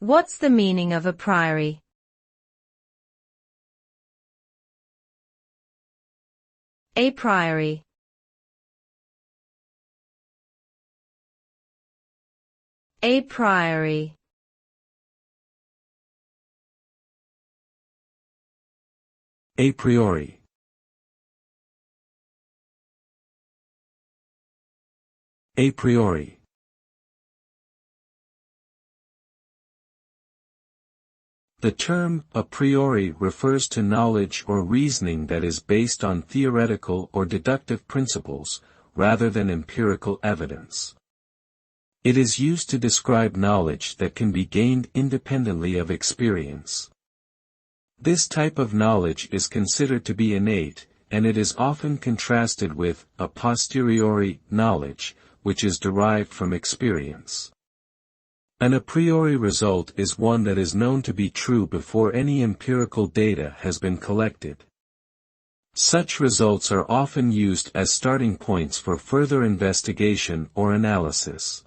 What's the meaning of a priori? A priori. A priori. A priori. A priori. The term a priori refers to knowledge or reasoning that is based on theoretical or deductive principles, rather than empirical evidence. It is used to describe knowledge that can be gained independently of experience. This type of knowledge is considered to be innate, and it is often contrasted with a posteriori knowledge, which is derived from experience. An a priori result is one that is known to be true before any empirical data has been collected. Such results are often used as starting points for further investigation or analysis.